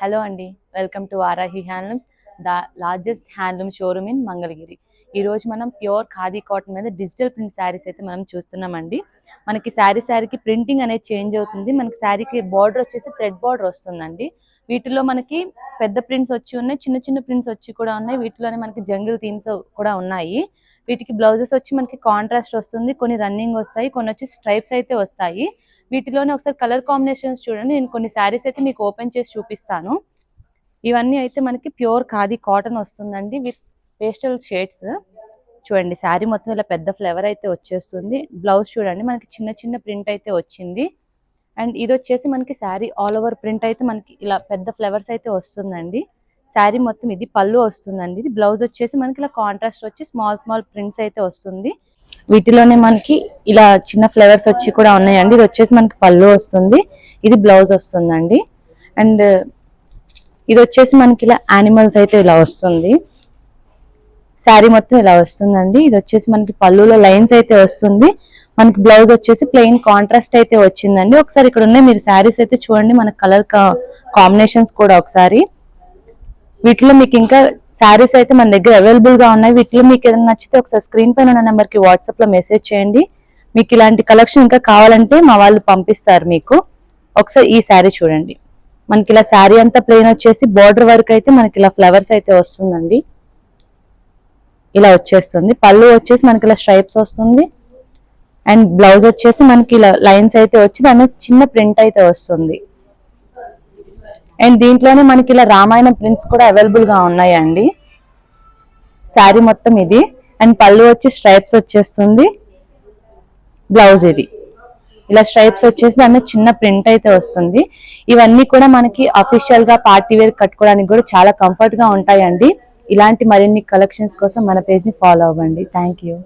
Hello అండి, welcome to Varahi handlooms, the largest handloom showroom in Mangalagiri. ఈరోజు మనం ప్యూర్ ఖాదీ కాటన్ మీద డిజిటల్ ప్రింట్ శారీస్ అయితే మనం చూస్తున్నామండి. మనకి శారీకి ప్రింటింగ్ అనేది చేంజ్ అవుతుంది. మనకి శారీకి బార్డర్ వచ్చేసి థ్రెడ్ బార్డర్ వస్తుందండి. వీటిలో మనకి పెద్ద ప్రింట్స్ వచ్చి ఉన్నాయి, చిన్న చిన్న ప్రింట్స్ వచ్చి కూడా ఉన్నాయి. వీటిలోనే మనకి జంగిల్ థీమ్స్ కూడా ఉన్నాయి. వీటికి బ్లౌజెస్ వచ్చి మనకి కాంట్రాస్ట్ వస్తుంది, కొన్ని రన్నింగ్ వస్తాయి, కొన్ని వచ్చి స్ట్రైప్స్ అయితే వస్తాయి. వీటిలోనే ఒకసారి కలర్ కాంబినేషన్స్ చూడండి. నేను కొన్ని శారీస్ అయితే మీకు ఓపెన్ చేసి చూపిస్తాను. ఇవన్నీ అయితే మనకి ప్యూర్ ఖాదీ కాటన్ వస్తుందండి విత్ పేస్టల్ షేడ్స్. చూడండి, శారీ మొత్తం ఇలా పెద్ద ఫ్లేవర్ అయితే వచ్చేస్తుంది. బ్లౌజ్ చూడండి, మనకి చిన్న చిన్న ప్రింట్ అయితే వచ్చింది. అండ్ ఇది వచ్చేసి మనకి శారీ ఆల్ ఓవర్ ప్రింట్ అయితే మనకి ఇలా పెద్ద ఫ్లవర్స్ అయితే వస్తుందండి. శారీ మొత్తం ఇది పళ్ళు వస్తుందండి. ఇది బ్లౌజ్ వచ్చేసి మనకి ఇలా కాంట్రాస్ట్ వచ్చి స్మాల్ ప్రింట్స్ అయితే వస్తుంది. వీటిలోనే మనకి ఇలా చిన్న ఫ్లవర్స్ వచ్చి కూడా ఉన్నాయండి. ఇది వచ్చేసి మనకి పళ్ళు వస్తుంది, ఇది బ్లౌజ్ వస్తుందండి. అండ్ ఇది వచ్చేసి మనకి ఇలా యానిమల్స్ అయితే ఇలా వస్తుంది. శారీ మొత్తం ఇలా వస్తుందండి. ఇది వచ్చేసి మనకి పళ్ళులో లైన్స్ అయితే వస్తుంది. మనకి బ్లౌజ్ వచ్చేసి ప్లెయిన్ కాంట్రాస్ట్ అయితే వచ్చిందండి. ఒకసారి ఇక్కడ ఉన్నాయి మీరు శారీస్ అయితే చూడండి, మన కలర్ కాంబినేషన్స్ కూడా ఒకసారి. వీటిలో మీకు ఇంకా శారీస్ అయితే మన దగ్గర అవైలబుల్ గా ఉన్నాయి. వీటిలో మీకు ఏదైనా నచ్చితే ఒకసారి స్క్రీన్ పైన ఉన్న నెంబర్ కి వాట్సాప్ లో మెసేజ్ చేయండి. మీకు ఇలాంటి కలెక్షన్ ఇంకా కావాలంటే మా వాళ్ళు పంపిస్తారు మీకు. ఒకసారి ఈ శారీ చూడండి, మనకి ఇలా శారీ అంతా ప్లెయిన్ వచ్చేసి బార్డర్ వరకు అయితే మనకి ఇలా ఫ్లవర్స్ అయితే వస్తుందండి. ఇలా వచ్చేస్తుంది. పళ్ళు వచ్చేసి మనకి ఇలా స్ట్రైప్స్ వస్తుంది. అండ్ బ్లౌజ్ వచ్చేసి మనకి ఇలా లైన్స్ అయితే వచ్చి దాని చిన్న ప్రింట్ అయితే వస్తుంది. అండ్ దీంట్లోనే మనకి ఇలా రామాయణం ప్రింట్స్ కూడా అవైలబుల్ గా ఉన్నాయండి. శారీ మొత్తం ఇది. అండ్ పళ్ళు వచ్చి స్ట్రైప్స్ వచ్చేస్తుంది. బ్లౌజ్ ఇది ఇలా స్ట్రైప్స్ వచ్చేసి దాని చిన్న ప్రింట్ అయితే వస్తుంది. ఇవన్నీ కూడా మనకి అఫీషియల్ గా పార్టీ వేర్ కట్టుకోవడానికి కూడా చాలా కంఫర్ట్ గా ఉంటాయండి. ఇలాంటి మరిన్ని కలెక్షన్స్ కోసం మన పేజ్ ని ఫాలో అవ్వండి. Thank you.